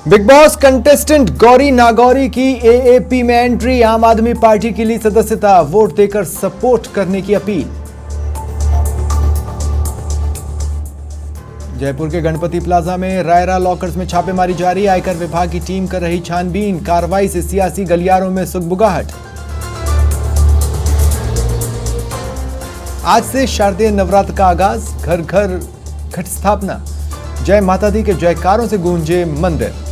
Big Boss contestant Gauri Nagauri की एएपी में entry. आम आदमी पार्टी के लिए सदस्यता, वोट देकर सपोर्ट करने की अपील। जयपुर के गणपति प्लाजा में रायरा लॉकर्स में छापेमारी जारी। आयकर विभाग की टीम कर रही छानबीन। कार्रवाई से सियासी गलियारों में सुगबुगाहट। आज से शारदीय नवरात्र का आगाज। घर घर घट स्थापना। जय माता दी के जयकारों से गूंजे मंदिर।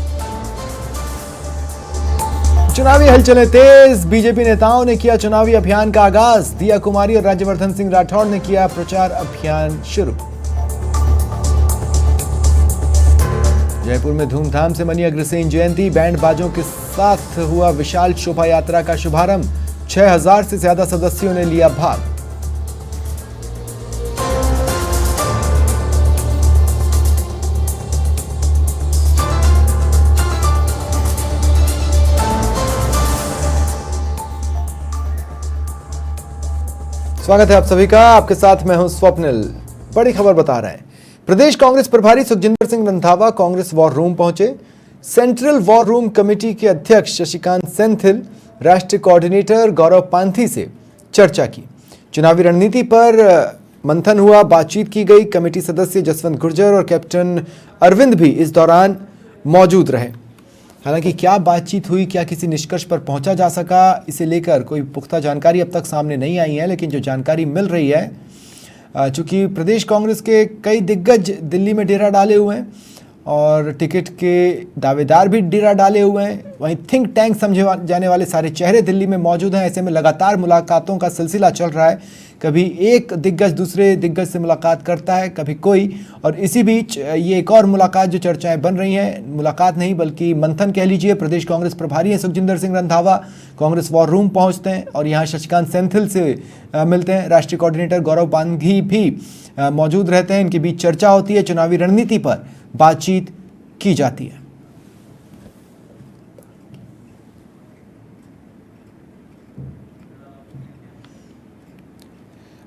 चुनावी हलचलें तेज। बीजेपी नेताओं ने किया चुनावी अभियान का आगाज। दिया कुमारी और राज्यवर्धन सिंह राठौड़ ने किया प्रचार अभियान शुरू। जयपुर में धूमधाम से मनी अग्रसेन जयंती। बैंड बाजों के साथ हुआ विशाल शोभा यात्रा का शुभारंभ। 6000 से ज्यादा सदस्यों ने लिया भाग। स्वागत है आप सभी का। आपके साथ मैं हूं स्वप्निल। बड़ी खबर बता रहे हैं। प्रदेश कांग्रेस प्रभारी सुखजिंदर सिंह रंधावा कांग्रेस वॉर रूम पहुंचे। सेंट्रल वॉर रूम कमेटी के अध्यक्ष शशिकांत सेंथिल, राष्ट्रीय कोऑर्डिनेटर गौरव पांथी से चर्चा की। चुनावी रणनीति पर मंथन हुआ, बातचीत की गई। कमेटी सदस्य जसवंत गुर्जर और कैप्टन अरविंद भी इस दौरान मौजूद रहे। हालांकि क्या बातचीत हुई, क्या किसी निष्कर्ष पर पहुंचा जा सका, इसे लेकर कोई पुख्ता जानकारी अब तक सामने नहीं आई है। लेकिन जो जानकारी मिल रही है, चूंकि प्रदेश कांग्रेस के कई दिग्गज दिल्ली में डेरा डाले हुए हैं और टिकट के दावेदार भी डेरा डाले हुए हैं, वहीं थिंक टैंक समझे जाने वाले सारे चेहरे दिल्ली में मौजूद हैं। ऐसे में लगातार मुलाकातों का सिलसिला चल रहा है। कभी एक दिग्गज दूसरे दिग्गज से मुलाकात करता है, कभी कोई। और इसी बीच ये एक और मुलाकात जो चर्चाएं बन रही हैं, मुलाकात नहीं बल्कि मंथन कह लीजिए। प्रदेश कांग्रेस प्रभारी हैं सुखजिंदर सिंह रंधावा, कांग्रेस वॉर रूम पहुंचते हैं और यहाँ शशिकांत सेंथिल से मिलते हैं। राष्ट्रीय कोऑर्डिनेटर गौरव पांथी भी मौजूद रहते हैं। इनके बीच चर्चा होती है, चुनावी रणनीति पर बातचीत की जाती है।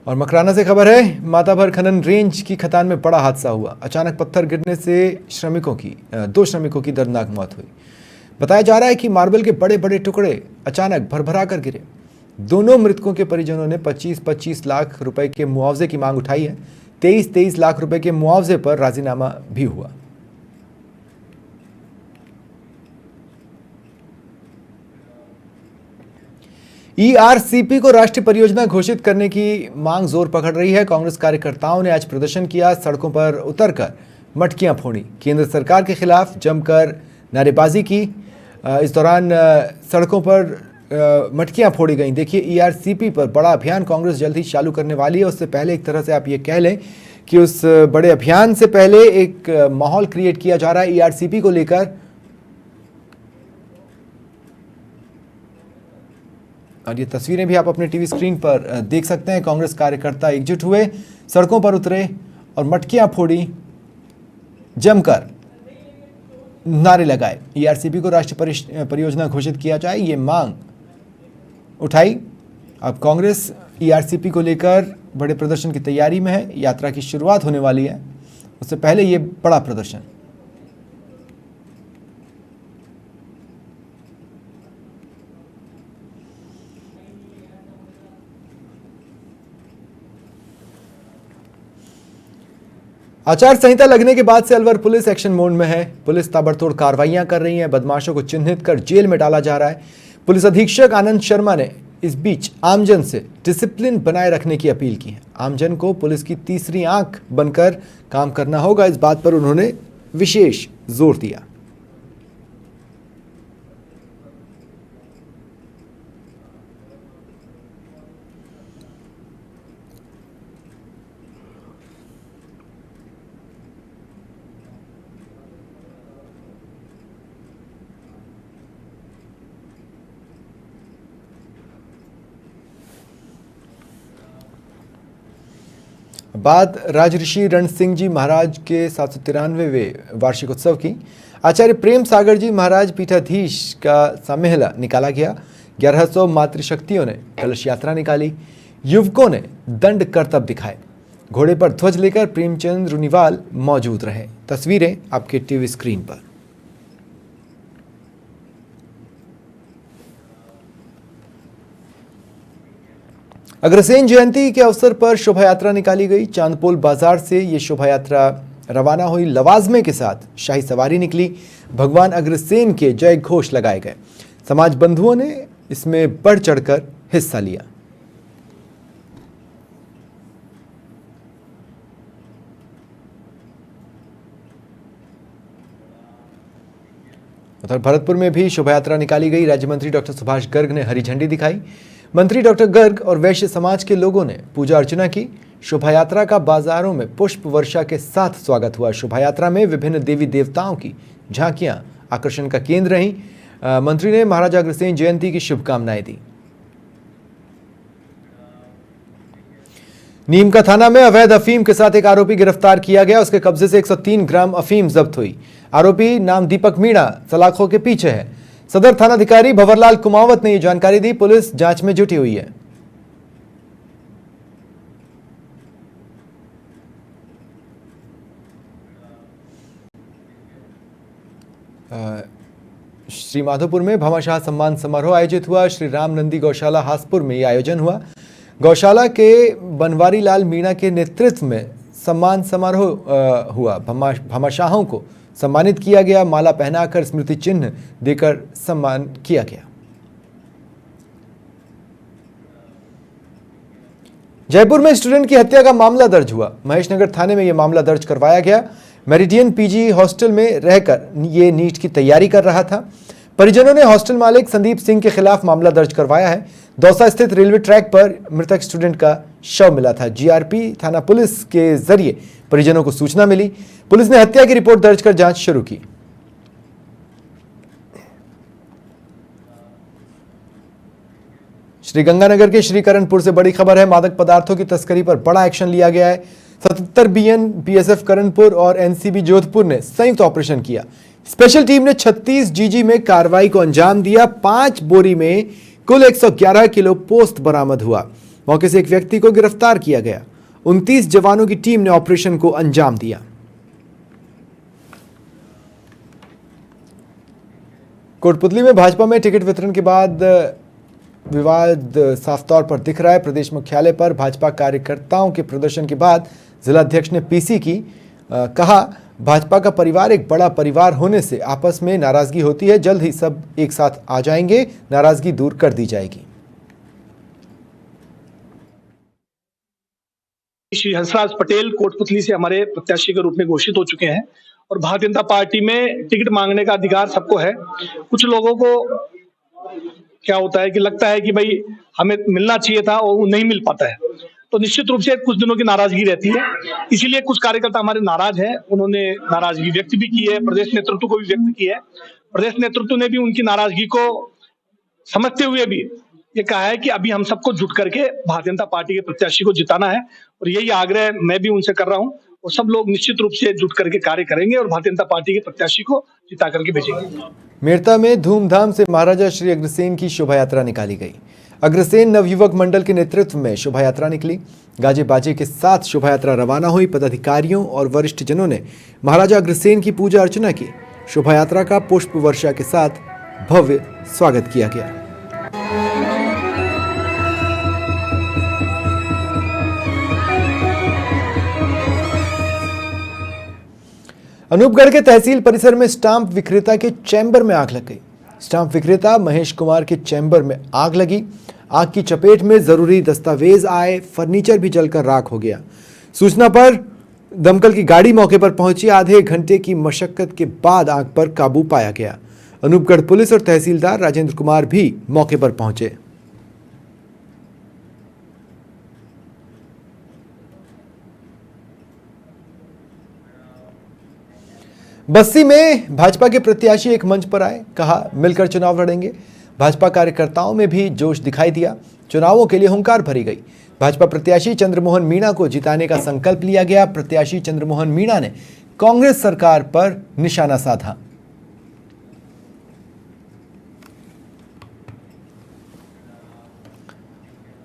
और मकराना से खबर है, माताभर खनन रेंज की खदान में बड़ा हादसा हुआ। अचानक पत्थर गिरने से दो श्रमिकों की दर्दनाक मौत हुई। बताया जा रहा है कि मार्बल के बड़े बड़े टुकड़े अचानक भरभरा कर गिरे। दोनों मृतकों के परिजनों ने 25-25 लाख रुपए के मुआवजे की मांग उठाई है। 23-23 लाख रुपए के मुआवजे पर राजीनामा भी हुआ। ईआरसीपी को राष्ट्रीय परियोजना घोषित करने की मांग जोर पकड़ रही है। कांग्रेस कार्यकर्ताओं ने आज प्रदर्शन किया, सड़कों पर उतरकर मटकियां फोड़ी, केंद्र सरकार के खिलाफ जमकर नारेबाजी की। इस दौरान सड़कों पर मटकियां फोड़ी गईं। देखिए, ईआरसीपी पर बड़ा अभियान कांग्रेस जल्द ही चालू करने वाली है। उससे पहले एक तरह से आप ये कह लें कि उस बड़े अभियान से पहले एक माहौल क्रिएट किया जा रहा है ईआरसीपी को लेकर। और ये तस्वीरें भी आप अपने टीवी स्क्रीन पर देख सकते हैं। कांग्रेस कार्यकर्ता एकजुट हुए, सड़कों पर उतरे और मटकियां फोड़ी, जमकर नारे लगाए। ईआरसीपी को राष्ट्रीय परियोजना घोषित किया जाए, ये मांग उठाई। अब कांग्रेस ईआरसीपी को लेकर बड़े प्रदर्शन की तैयारी में है। यात्रा की शुरुआत होने वाली है, उससे पहले ये बड़ा प्रदर्शन। आचार संहिता लगने के बाद से अलवर पुलिस एक्शन मोड में है। पुलिस ताबड़तोड़ कार्रवाइयां कर रही है। बदमाशों को चिन्हित कर जेल में डाला जा रहा है। पुलिस अधीक्षक आनंद शर्मा ने इस बीच आमजन से डिसिप्लिन बनाए रखने की अपील की है। आमजन को पुलिस की तीसरी आंख बनकर काम करना होगा, इस बात पर उन्होंने विशेष जोर दिया। बात राजऋषि रण सिंह जी महाराज के 793वें वार्षिक उत्सव की। आचार्य प्रेम सागर जी महाराज पीठाधीश का सामेहला निकाला गया। 1100 मातृशक्तियों ने कलश यात्रा निकाली। युवकों ने दंड करतब दिखाए। घोड़े पर ध्वज लेकर प्रेमचंद रुनीवाल मौजूद रहे। तस्वीरें आपके टीवी स्क्रीन पर। अग्रसेन जयंती के अवसर पर शोभा यात्रा निकाली गई। चांदपोल बाजार से ये शोभा यात्रा रवाना हुई। लवाजमे के साथ शाही सवारी निकली। भगवान अग्रसेन के जय घोष लगाए गए। समाज बंधुओं ने इसमें बढ़ चढ़कर हिस्सा लिया। उधर भरतपुर में भी शोभा यात्रा निकाली गई। राज्य मंत्री डॉक्टर सुभाष गर्ग ने हरी झंडी दिखाई। मंत्री डॉक्टर गर्ग और वैश्य समाज के लोगों ने पूजा अर्चना की। शोभा यात्रा का बाजारों में पुष्प वर्षा के साथ स्वागत हुआ। शोभा यात्रा में विभिन्न देवी देवताओं की झांकियां आकर्षण का केंद्र रहीं। मंत्री ने महाराजा अग्रसेन जयंती की शुभकामनाएं दी। नीम का थाना में अवैध अफीम के साथ एक आरोपी गिरफ्तार किया गया। उसके कब्जे से 103 ग्राम अफीम जब्त हुई। आरोपी नाम दीपक मीणा सलाखों के पीछे है। सदर थानाधिकारी भंवरलाल कुमावत ने यह जानकारी दी। पुलिस जांच में जुटी हुई है। श्री माधोपुर में भामाशाह सम्मान समारोह आयोजित हुआ। श्री राम नंदी गौशाला हासपुर में यह आयोजन हुआ। गौशाला के बनवारी लाल मीणा के नेतृत्व में सम्मान समारोह हुआ। भामाशाहों को सम्मानित किया गया। माला पहनाकर स्मृति चिन्ह देकर सम्मान किया गया। जयपुर में स्टूडेंट की हत्या का मामला दर्ज हुआ। महेशनगर थाने में यह मामला दर्ज करवाया गया। मेरिडियन पीजी हॉस्टल में रहकर ये नीट की तैयारी कर रहा था। परिजनों ने हॉस्टल मालिक संदीप सिंह के खिलाफ मामला दर्ज करवाया है। दौसा स्थित रेलवे ट्रैक पर मृतक स्टूडेंट का शव मिला था। जीआरपी थाना पुलिस के जरिए परिजनों को सूचना मिली। पुलिस ने हत्या की रिपोर्ट दर्ज कर जांच शुरू की। श्रीगंगानगर के श्रीकरणपुर से बड़ी खबर है। मादक पदार्थों की तस्करी पर बड़ा एक्शन लिया गया है। 77 बीएन बीएसएफ करणपुर और एनसीबी जोधपुर ने संयुक्त ऑपरेशन किया। स्पेशल टीम ने 36 जीजी में कार्रवाई को अंजाम दिया। 5 बोरी में कुल 111 किलो पोस्त बरामद हुआ। मौके से एक व्यक्ति को गिरफ्तार किया गया। 29 जवानों की टीम ने ऑपरेशन को अंजाम दिया। कोटपुतली में भाजपा में टिकट वितरण के बाद विवाद साफ तौर पर दिख रहा है। प्रदेश मुख्यालय पर भाजपा कार्यकर्ताओं के प्रदर्शन के बाद जिलाध्यक्ष ने पीसी की। कहा, भाजपा का परिवार एक बड़ा परिवार होने से आपस में नाराजगी होती है। जल्द ही सब एक साथ आ जाएंगे। नाराजगी दूर कर दी जाएगी। श्री हंसराज पटेल कोटपुतली से हमारे प्रत्याशी के रूप में घोषित हो चुके हैं और भारतीय जनता पार्टी में टिकट मांगने का अधिकार सबको है। कुछ लोगों को क्या होता है कि लगता है कि भाई हमें मिलना चाहिए था और वो नहीं मिल पाता है, तो निश्चित रूप से कुछ दिनों की नाराजगी रहती है। इसीलिए कुछ कार्यकर्ता हमारे नाराज हैं। उन्होंने नाराजगी व्यक्त भी की है, प्रदेश नेतृत्व को भी व्यक्त की है। प्रदेश नेतृत्व ने भी उनकी नाराजगी को समझते हुए भी ये कहा है कि अभी हम सबको जुट करके भारतीय जनता पार्टी के प्रत्याशी को जिताना है और यही आग्रह मैं भी उनसे कर रहा हूं और सब लोग निश्चित रूप से जुट करके कार्य करेंगे और भारतीय जनता पार्टी के प्रत्याशी को जिता करके भेजेंगे। मेरता में धूमधाम से महाराजा श्री अग्रसेन की शोभा यात्रा निकाली गई। अग्रसेन नवयुवक मंडल के नेतृत्व में शोभा यात्रा निकली। गाजे बाजे के साथ शोभा यात्रा रवाना हुई। पदाधिकारियों और वरिष्ठ जनों ने महाराजा अग्रसेन की पूजा अर्चना की। शोभा यात्रा का पुष्प वर्षा के साथ भव्य स्वागत किया गया। अनूपगढ़ के तहसील परिसर में स्टाम्प विक्रेता के चैम्बर में आग लग गई। स्टाम्प विक्रेता महेश कुमार के चैम्बर में आग लगी। आग की चपेट में जरूरी दस्तावेज आए, फर्नीचर भी जलकर राख हो गया। सूचना पर दमकल की गाड़ी मौके पर पहुंची। आधे घंटे की मशक्कत के बाद आग पर काबू पाया गया। अनूपगढ़ पुलिस और तहसीलदार राजेंद्र कुमार भी मौके पर पहुंचे। बस्सी में भाजपा के प्रत्याशी एक मंच पर आए। कहा, मिलकर चुनाव लड़ेंगे। भाजपा कार्यकर्ताओं में भी जोश दिखाई दिया। चुनावों के लिए हुंकार भरी गई। भाजपा प्रत्याशी चंद्रमोहन मीणा को जिताने का संकल्प लिया गया। प्रत्याशी चंद्रमोहन मीणा ने कांग्रेस सरकार पर निशाना साधा।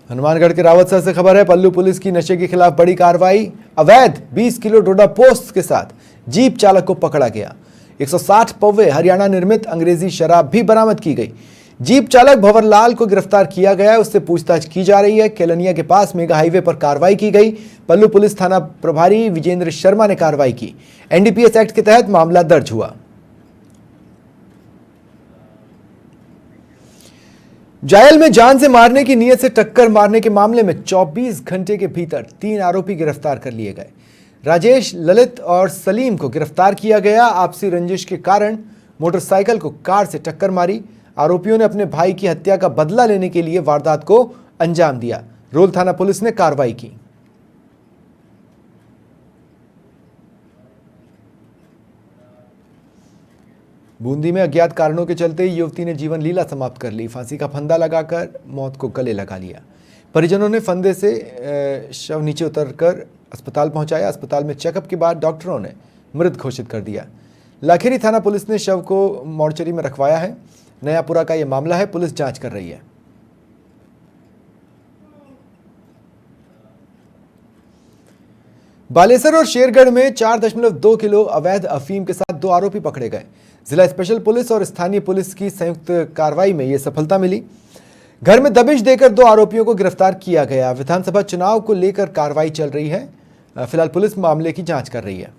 हनुमानगढ़ के रावतसर से खबर है। पल्लू पुलिस की नशे के खिलाफ बड़ी कार्रवाई। अवैध 20 किलो डोडा पोस्ट के साथ जीप चालक को पकड़ा गया। 160 पौवे हरियाणा निर्मित अंग्रेजी शराब भी बरामद की गई। जीप चालक भंवरलाल को गिरफ्तार किया गया है, उससे पूछताछ की जा रही है। केलनिया के पास मेगा हाईवे पर कार्रवाई की गई। पल्लू पुलिस थाना प्रभारी विजेंद्र शर्मा ने कार्रवाई की। एनडीपीएस एक्ट के तहत मामला दर्ज हुआ। जायल में जान से मारने की नीयत से टक्कर मारने के मामले में 24 घंटे के भीतर 3 आरोपी गिरफ्तार कर लिए गए। राजेश, ललित और सलीम को गिरफ्तार किया गया। आपसी रंजिश के कारण मोटरसाइकिल को कार से टक्कर मारी। आरोपियों ने अपने भाई की हत्या का बदला लेने के लिए वारदात को अंजाम दिया। रोल थाना पुलिस ने कार्रवाई की। बूंदी में अज्ञात कारणों के चलते युवती ने जीवन लीला समाप्त कर ली। फांसी का फंदा लगाकर मौत को गले लगा लिया। परिजनों ने फंदे से शव नीचे उतरकर अस्पताल पहुंचाया। अस्पताल में चेकअप के बाद डॉक्टरों ने मृत घोषित कर दिया। लाखेरी थाना पुलिस ने शव को मोर्चरी में रखवाया है। नयापुरा का यह मामला है, पुलिस जांच कर रही है। बालेसर और शेरगढ़ में 4.2 किलो अवैध अफीम के साथ 2 आरोपी पकड़े गए। जिला स्पेशल पुलिस और स्थानीय पुलिस की संयुक्त कार्रवाई में यह सफलता मिली। घर में दबिश देकर 2 आरोपियों को गिरफ्तार किया गया। विधानसभा चुनाव को लेकर कार्रवाई चल रही है। फिलहाल पुलिस मामले की जांच कर रही है।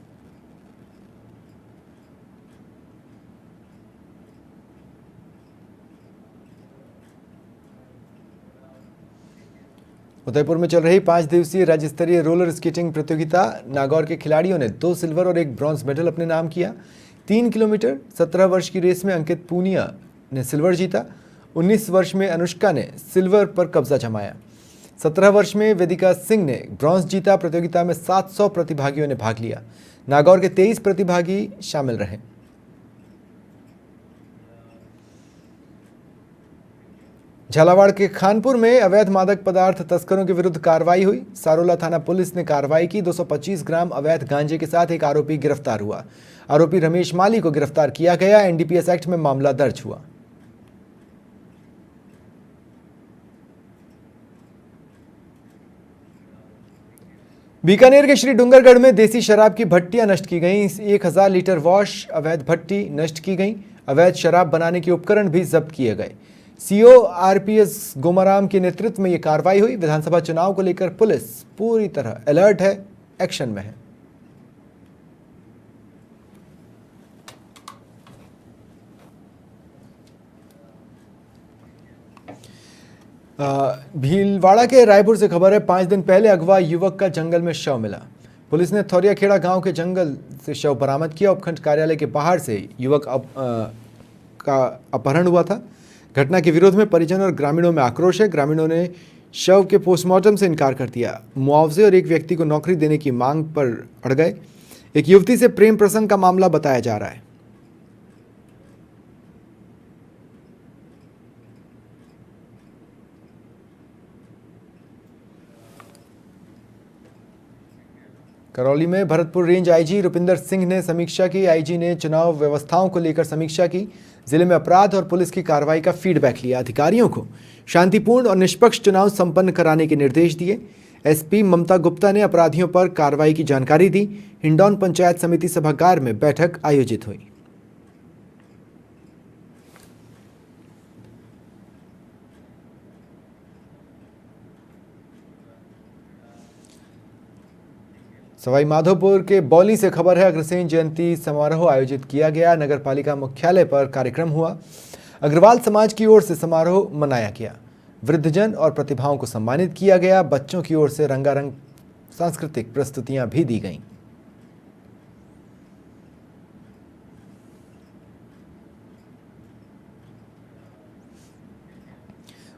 उदयपुर में चल रही 5 दिवसीय राज्य स्तरीय रोलर स्केटिंग प्रतियोगिता नागौर के खिलाड़ियों ने 2 सिल्वर और 1 ब्रॉन्ज मेडल अपने नाम किया। 3 किलोमीटर 17 वर्ष की रेस में अंकित पूनिया ने सिल्वर जीता। 19 वर्ष में अनुष्का ने सिल्वर पर कब्जा जमाया। 17 वर्ष में वेदिका सिंह ने ब्रॉन्ज जीता। प्रतियोगिता में 700 प्रतिभागियों ने भाग लिया। नागौर के 23 प्रतिभागी शामिल रहे। झालावाड़ के खानपुर में अवैध मादक पदार्थ तस्करों के विरुद्ध कार्रवाई हुई। सारोला थाना पुलिस ने कार्रवाई की। 225 ग्राम अवैध गांजे के साथ एक आरोपी गिरफ्तार हुआ। आरोपी रमेश माली को गिरफ्तार किया गया। एनडीपीएस एक्ट में मामला दर्ज हुआ। बीकानेर के श्री डूंगरगढ़ में देसी शराब की भट्टियां नष्ट की गईं। 1000 लीटर वॉश अवैध भट्टी नष्ट की गई। अवैध शराब बनाने के उपकरण भी जब्त किए गए। सीओ आरपीएस गोमाराम के नेतृत्व में यह कार्रवाई हुई। विधानसभा चुनाव को लेकर पुलिस पूरी तरह अलर्ट है, एक्शन में है। भीलवाड़ा के रायपुर से खबर है। 5 दिन पहले अगवा युवक का जंगल में शव मिला। पुलिस ने थौरियाखेड़ा गांव के जंगल से शव बरामद किया। उपखंड कार्यालय के बाहर से युवक का अपहरण हुआ था। घटना के विरोध में परिजन और ग्रामीणों में आक्रोश है। ग्रामीणों ने शव के पोस्टमार्टम से इनकार कर दिया। मुआवजे और एक व्यक्ति को नौकरी देने की मांग पर अड़ गए। एक युवती से प्रेम प्रसंग का मामला बताया जा रहा है। करौली में भरतपुर रेंज आईजी रुपिंदर सिंह ने समीक्षा की। आईजी ने चुनाव व्यवस्थाओं को लेकर समीक्षा की। जिले में अपराध और पुलिस की कार्रवाई का फीडबैक लिया। अधिकारियों को शांतिपूर्ण और निष्पक्ष चुनाव संपन्न कराने के निर्देश दिए। एसपी ममता गुप्ता ने अपराधियों पर कार्रवाई की जानकारी दी। हिंडौन पंचायत समिति सभागार में बैठक आयोजित हुई। सवाई माधोपुर के बौली से खबर है। अग्रसेन जयंती समारोह आयोजित किया गया। नगर पालिका मुख्यालय पर कार्यक्रम हुआ। अग्रवाल समाज की ओर से समारोह मनाया गया। वृद्धजन और प्रतिभाओं को सम्मानित किया गया। बच्चों की ओर से रंगारंग सांस्कृतिक प्रस्तुतियां भी दी गईं।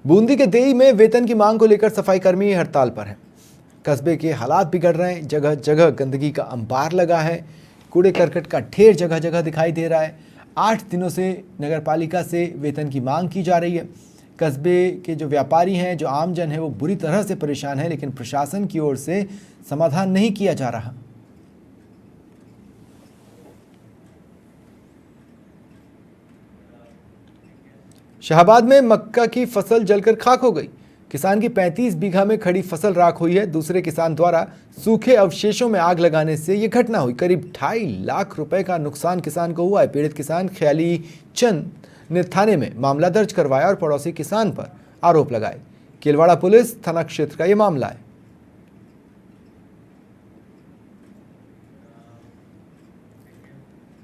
बूंदी के देई में वेतन की मांग को लेकर सफाई कर्मी हड़ताल पर हैं। कस्बे के हालात बिगड़ रहे हैं। जगह जगह गंदगी का अंबार लगा है। कूड़े करकट का ढेर जगह जगह दिखाई दे रहा है। 8 दिनों से नगर पालिका से वेतन की मांग की जा रही है। कस्बे के जो व्यापारी हैं, जो आमजन है, वो बुरी तरह से परेशान है, लेकिन प्रशासन की ओर से समाधान नहीं किया जा रहा। शाहबाद में मक्का की फसल जलकर खाक हो गई। किसान की 35 बीघा में खड़ी फसल राख हुई है। दूसरे किसान द्वारा सूखे अवशेषों में आग लगाने से यह घटना हुई। करीब 2.5 लाख रुपए का नुकसान किसान को हुआ है। पीड़ित किसान ख्याली चंद ने थाने में मामला दर्ज करवाया और पड़ोसी किसान पर आरोप लगाए। केलवाड़ा पुलिस थाना क्षेत्र का यह मामला है।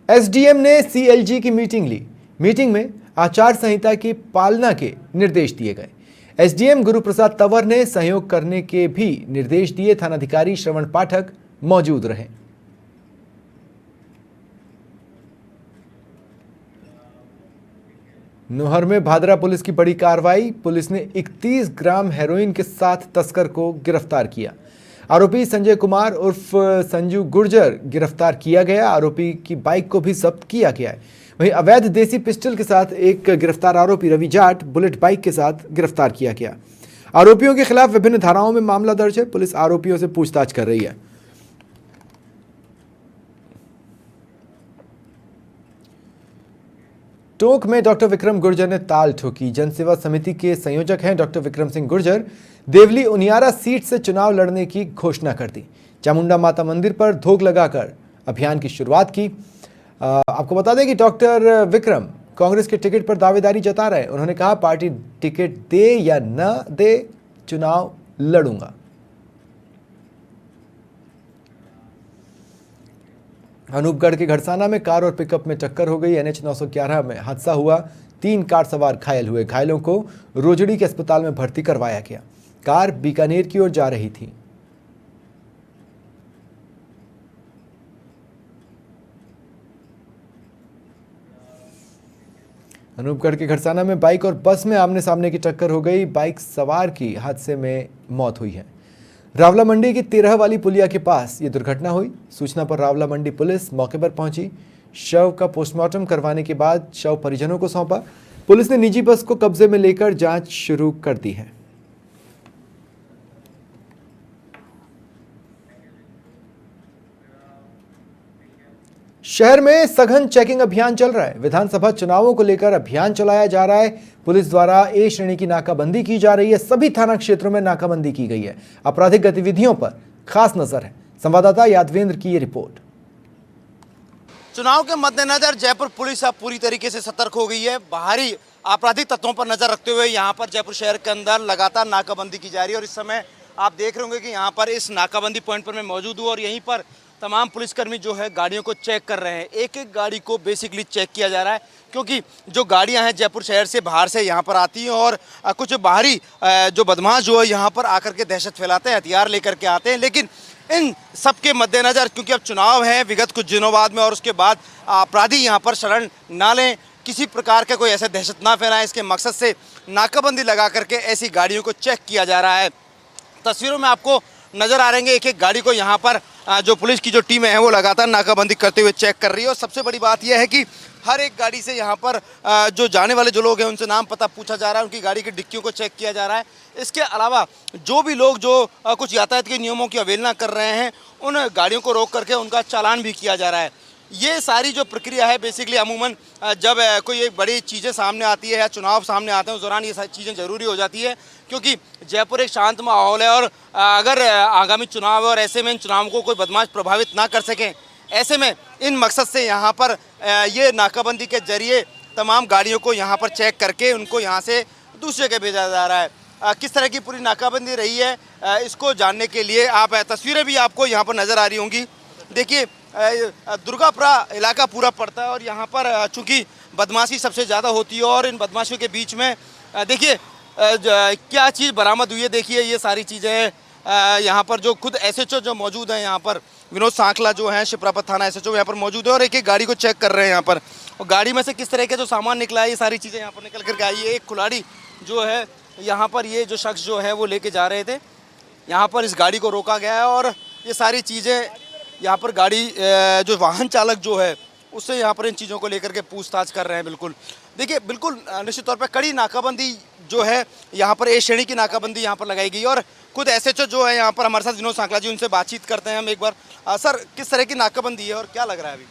एसडीएम ने सीएलजी की मीटिंग ली। मीटिंग में आचार संहिता की पालना के निर्देश दिए गए। एसडीएम गुरुप्रसाद तंवर ने सहयोग करने के भी निर्देश दिए। थानाधिकारी श्रवण पाठक मौजूद रहे। नोहर में भादरा पुलिस की बड़ी कार्रवाई। पुलिस ने 31 ग्राम हेरोइन के साथ तस्कर को गिरफ्तार किया। आरोपी संजय कुमार उर्फ संजू गुर्जर गिरफ्तार किया गया। आरोपी की बाइक को भी जब्त किया गया है। वहीं अवैध देसी पिस्टल के साथ एक गिरफ्तार आरोपी रवि जाट बुलेट बाइक के साथ गिरफ्तार किया गया। आरोपियों के खिलाफ विभिन्न धाराओं में मामला दर्ज है। पुलिस आरोपियों से पूछताछ कर रही है। टोंक में डॉक्टर विक्रम गुर्जर ने ताल ठोकी। जनसेवा समिति के संयोजक हैं डॉक्टर विक्रम सिंह गुर्जर। देवली उनियारा सीट से चुनाव लड़ने की घोषणा कर दी। चामुंडा माता मंदिर पर धोख लगाकर अभियान की शुरुआत की। आपको बता दें कि डॉक्टर विक्रम कांग्रेस के टिकट पर दावेदारी जता रहे। उन्होंने कहा, पार्टी टिकट दे या न दे, चुनाव लड़ूंगा। अनूपगढ़ के घड़साना में कार और पिकअप में टक्कर हो गई। NH 911 में हादसा हुआ। 3 कार सवार घायल हुए। घायलों को रोजड़ी के अस्पताल में भर्ती करवाया गया। कार बीकानेर की ओर जा रही थी। अनूपगढ़ के घड़साना में बाइक और बस में आमने सामने की टक्कर हो गई। बाइक सवार की हादसे में मौत हुई है। रावला मंडी की 13 वाली पुलिया के पास ये दुर्घटना हुई। सूचना पर रावला मंडी पुलिस मौके पर पहुंची। शव का पोस्टमार्टम करवाने के बाद शव परिजनों को सौंपा। पुलिस ने निजी बस को कब्जे में लेकर जांच शुरू कर दी है। शहर में सघन चेकिंग अभियान चल रहा है। विधानसभा चुनावों को लेकर अभियान चलाया जा रहा है। पुलिस द्वारा ए श्रेणी की नाकाबंदी की जा रही है। सभी थाना क्षेत्रों में नाकाबंदी की गई है। आपराधिक गतिविधियों पर खास नजर है। संवाददाता यादवेंद्र की ये रिपोर्ट। चुनाव के मद्देनजर जयपुर पुलिस अब पूरी तरीके से सतर्क हो गई है। बाहरी आपराधिक तत्वों पर नजर रखते हुए यहाँ पर जयपुर शहर के अंदर लगातार नाकाबंदी की जा रही है। और इस समय आप देख रहे होंगे कि यहाँ पर इस नाकाबंदी पॉइंट पर मैं मौजूद हूँ और यहीं पर तमाम पुलिसकर्मी जो है गाड़ियों को चेक कर रहे हैं। एक एक गाड़ी को बेसिकली चेक किया जा रहा है, क्योंकि जो गाड़ियां हैं जयपुर शहर से बाहर से यहाँ पर आती हैं और कुछ बाहरी जो बदमाश जो है यहाँ पर आकर के दहशत फैलाते हैं, हथियार लेकर के आते हैं। लेकिन इन सब के मद्देनज़र, क्योंकि अब चुनाव है विगत कुछ दिनों बाद में, और उसके बाद अपराधी यहाँ पर शरण ना लें, किसी प्रकार का कोई ऐसा दहशत ना फैलाएं, इसके मकसद से नाकाबंदी लगा करके ऐसी गाड़ियों को चेक किया जा रहा है। तस्वीरों में आपको नज़र आ रहे हैं एक एक गाड़ी को यहाँ पर जो पुलिस की जो टीम है वो लगातार नाकाबंदी करते हुए चेक कर रही है। और सबसे बड़ी बात यह है कि हर एक गाड़ी से यहाँ पर जो जाने वाले जो लोग हैं उनसे नाम पता पूछा जा रहा है, उनकी गाड़ी की डिक्कियों को चेक किया जा रहा है। इसके अलावा जो भी लोग जो कुछ यातायात के नियमों की अवहेलना कर रहे हैं उन गाड़ियों को रोक करके उनका चालान भी किया जा रहा है। ये सारी जो प्रक्रिया है बेसिकली अमूमन जब कोई एक बड़ी चीज़ें सामने आती है या चुनाव सामने आते हैं उस दौरान ये सारी चीज़ें ज़रूरी हो जाती है, क्योंकि जयपुर एक शांत माहौल है और अगर आगामी चुनाव है और ऐसे में इन चुनावों को कोई बदमाश प्रभावित ना कर सकें, ऐसे में इन मकसद से यहाँ पर ये नाकाबंदी के जरिए तमाम गाड़ियों को यहाँ पर चेक करके उनको यहाँ से दूसरी जगह भेजा जा रहा है। किस तरह की पूरी नाकाबंदी रही है इसको जानने के लिए आप तस्वीरें भी आपको यहाँ पर नज़र आ रही होंगी। देखिए दुर्गापुरा इलाका पूरा पड़ता है और यहाँ पर चूँकि बदमाशी सबसे ज़्यादा होती है और इन बदमाशियों के बीच में देखिए क्या चीज़ बरामद हुई है। देखिए ये सारी चीज़ें यहाँ पर जो खुद SHO जो मौजूद हैं यहाँ पर, विनोद सांखला जो हैं शिप्रापत थाना SHO यहाँ पर मौजूद है और एक एक गाड़ी को चेक कर रहे हैं यहाँ पर। और गाड़ी में से किस तरह के जो सामान निकला है ये सारी चीज़ें यहाँ पर निकल करके आई है। एक खिलाड़ी जो है यहाँ पर ये जो शख्स जो है वो लेके जा रहे थे, यहाँ पर इस गाड़ी को रोका गया है और ये सारी चीज़ें यहाँ पर गाड़ी जो वाहन चालक जो है उससे यहाँ पर इन चीज़ों को लेकर के पूछताछ कर रहे हैं। बिल्कुल देखिए बिल्कुल निश्चित तौर पर कड़ी नाकाबंदी जो है यहाँ पर ए श्रेणी की नाकाबंदी यहाँ पर लगाई गई और खुद SHO जो है यहाँ पर हमारे साथ विनोद सांखला जी, उनसे बातचीत करते हैं हम एक बार। सर किस तरह की नाकाबंदी है और क्या लग रहा है अभी?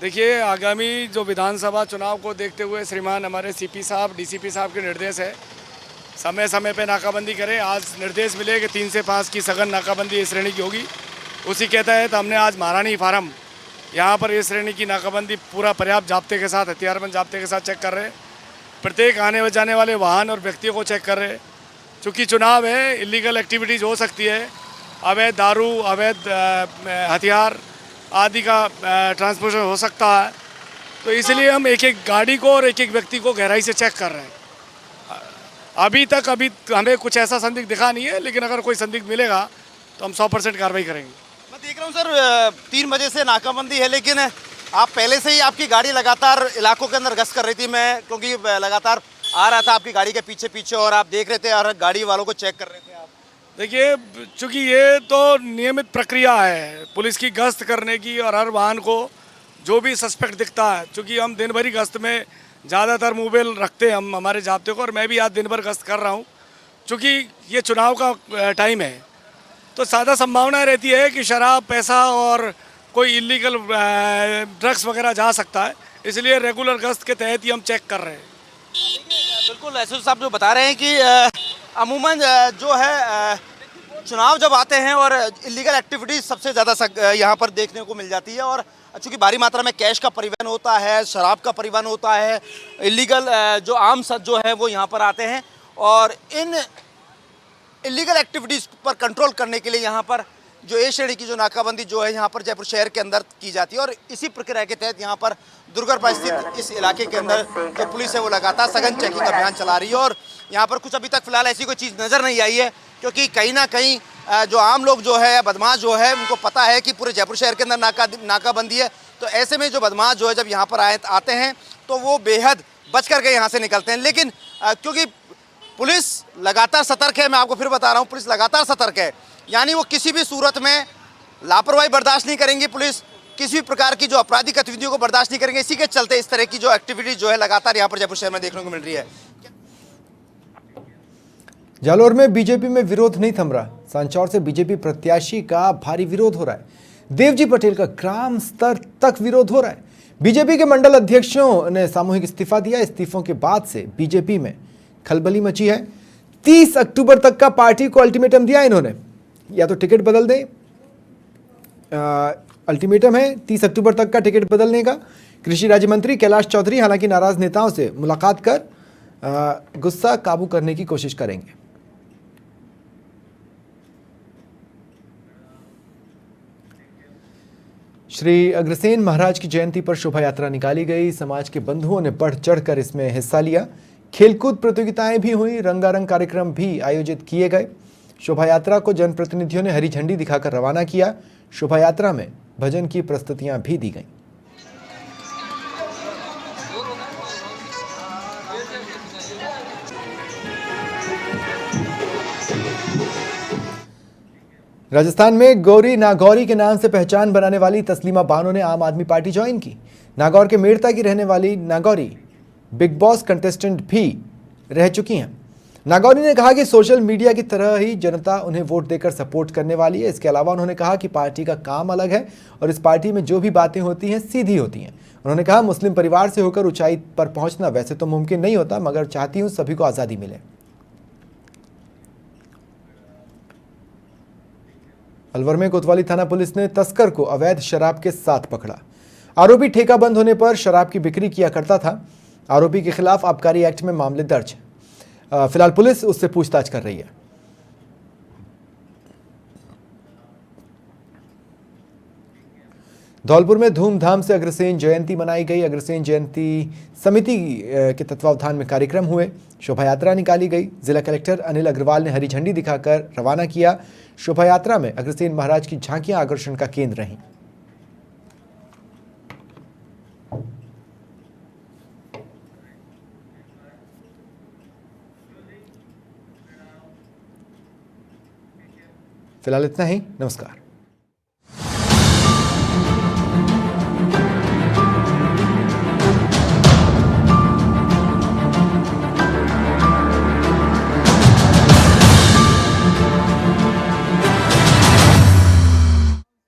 देखिए आगामी जो विधानसभा चुनाव को देखते हुए श्रीमान हमारे CP साहब DCP साहब के निर्देश है समय समय पे नाकाबंदी करें। आज निर्देश मिले कि 3 से 5 की सघन नाकाबंदी इस श्रेणी की होगी। उसी के तहत हमने आज महारानी फार्म यहाँ पर ए श्रेणी की नाकाबंदी पूरा पर्याप्त जाब्ते के साथ, हथियारबंद जाब्ते के साथ चेक कर रहे हैं। प्रत्येक आने व जाने वाले वाहन और व्यक्तियों को चेक कर रहे हैं। चूँकि चुनाव है, इलीगल एक्टिविटीज़ हो सकती है, अवैध दारू, अवैध हथियार आदि का ट्रांसपोर्टेशन हो सकता है। तो इसलिए हम एक एक गाड़ी को और एक एक व्यक्ति को गहराई से चेक कर रहे हैं। अभी हमें कुछ ऐसा संदिग्ध दिखा नहीं है, लेकिन अगर कोई संदिग्ध मिलेगा तो हम 100% कार्रवाई करेंगे। मैं देख रहा हूँ सर 3 बजे से नाकाबंदी है, लेकिन आप पहले से ही आपकी गाड़ी लगातार इलाकों के अंदर गश्त कर रही थी। मैं क्योंकि लगातार आ रहा था आपकी गाड़ी के पीछे पीछे और आप देख रहे थे और गाड़ी वालों को चेक कर रहे थे आप। देखिए, चूँकि ये तो नियमित प्रक्रिया है पुलिस की गश्त करने की, और हर वाहन को जो भी सस्पेक्ट दिखता है, चूँकि हम दिन भर ही गश्त में ज़्यादातर मोबाइल रखते हैं हम हमारे जाब्ते को, और मैं भी आज दिन भर गश्त कर रहा हूँ। चूँकि ये चुनाव का टाइम है, तो ज़्यादा संभावना रहती है कि शराब, पैसा और कोई इलीगल ड्रग्स वगैरह जा सकता है। इसलिए रेगुलर गश्त के तहत ही हम चेक कर रहे हैं। बिल्कुल, एसओ साहब जो बता रहे हैं कि अमूमन जो है चुनाव जब आते हैं और इलीगल एक्टिविटीज सबसे ज़्यादा यहाँ पर देखने को मिल जाती है, और चूँकि भारी मात्रा में कैश का परिवहन होता है, शराब का परिवहन होता है, इलीगल जो आम जो है वो यहाँ पर आते हैं, और इन इलीगल एक्टिविटीज़ पर कंट्रोल करने के लिए यहाँ पर जो ए श्रेणी की जो नाकाबंदी जो है यहाँ पर जयपुर शहर के अंदर की जाती है। और इसी प्रक्रिया के तहत यहाँ पर दुर्गापुर स्थित इस इलाके के अंदर जो पुलिस है वो लगातार सघन चेकिंग अभियान चला रही है। और यहाँ पर कुछ अभी तक फिलहाल ऐसी कोई चीज़ नज़र नहीं आई है, क्योंकि कहीं ना कहीं जो आम लोग जो है, बदमाश जो है, उनको पता है कि पूरे जयपुर शहर के अंदर नाकाबंदी है। तो ऐसे में जो बदमाश जो है जब यहाँ पर आते हैं तो वो बेहद बच करके यहाँ से निकलते हैं। लेकिन क्योंकि पुलिस लगातार सतर्क है, मैं आपको फिर बता रहा हूँ, पुलिस लगातार सतर्क है, यानी वो किसी भी सूरत में लापरवाही बर्दाश्त नहीं करेंगी। पुलिस किसी भी प्रकार की जो आपराधिक गतिविधियों को बर्दाश्त नहीं करेंगे। इसी के चलते इस तरह की जो एक्टिविटी जो है लगातार यहाँ पर जयपुर शहर में देखने को मिल रही है। जालौर में बीजेपी में विरोध नहीं थम रहा। सांचौर से बीजेपी प्रत्याशी का भारी विरोध हो रहा है। देवजी पटेल का ग्राम स्तर तक विरोध हो रहा है। बीजेपी के मंडल अध्यक्षों ने सामूहिक इस्तीफा दिया। इस्तीफों के बाद से बीजेपी में खलबली मची है। 30 अक्टूबर तक का पार्टी को अल्टीमेटम दिया इन्होंने, या तो टिकट बदल दें। अल्टीमेटम है 30 अक्टूबर तक का टिकट बदलने का। कृषि राज्य मंत्री कैलाश चौधरी हालांकि नाराज नेताओं से मुलाकात कर गुस्सा काबू करने की कोशिश करेंगे। श्री अग्रसेन महाराज की जयंती पर शोभा यात्रा निकाली गई। समाज के बंधुओं ने बढ़ चढ़कर इसमें हिस्सा लिया। खेलकूद प्रतियोगिताएं भी हुई, रंगारंग कार्यक्रम भी आयोजित किए गए। शोभा यात्रा को जनप्रतिनिधियों ने हरी झंडी दिखाकर रवाना किया। शोभा यात्रा में भजन की प्रस्तुतियां भी दी गईं। राजस्थान में गौरी नागौरी के नाम से पहचान बनाने वाली तस्लीमा बानो ने आम आदमी पार्टी ज्वाइन की। नागौर के मेड़ता की रहने वाली नागौरी बिग बॉस कंटेस्टेंट भी रह चुकी हैं। नागौरी ने कहा कि सोशल मीडिया की तरह ही जनता उन्हें वोट देकर सपोर्ट करने वाली है। इसके अलावा उन्होंने कहा कि पार्टी का काम अलग है और इस पार्टी में जो भी बातें होती हैं सीधी होती हैं। उन्होंने कहा, मुस्लिम परिवार से होकर ऊंचाई पर पहुंचना वैसे तो मुमकिन नहीं होता, मगर चाहती हूं सभी को आज़ादी मिले। अलवर में कोतवाली थाना पुलिस ने तस्कर को अवैध शराब के साथ पकड़ा। आरोपी ठेका बंद होने पर शराब की बिक्री किया करता था। आरोपी के खिलाफ आबकारी एक्ट में मामले दर्ज है। फिलहाल पुलिस उससे पूछताछ कर रही है। धौलपुर में धूमधाम से अग्रसेन जयंती मनाई गई। अग्रसेन जयंती समिति के तत्वावधान में कार्यक्रम हुए। शोभा यात्रा निकाली गई। जिला कलेक्टर अनिल अग्रवाल ने हरी झंडी दिखाकर रवाना किया। शोभा यात्रा में अग्रसेन महाराज की झांकियां आकर्षण का केंद्र रहीं। फिलहाल इतना ही। नमस्कार।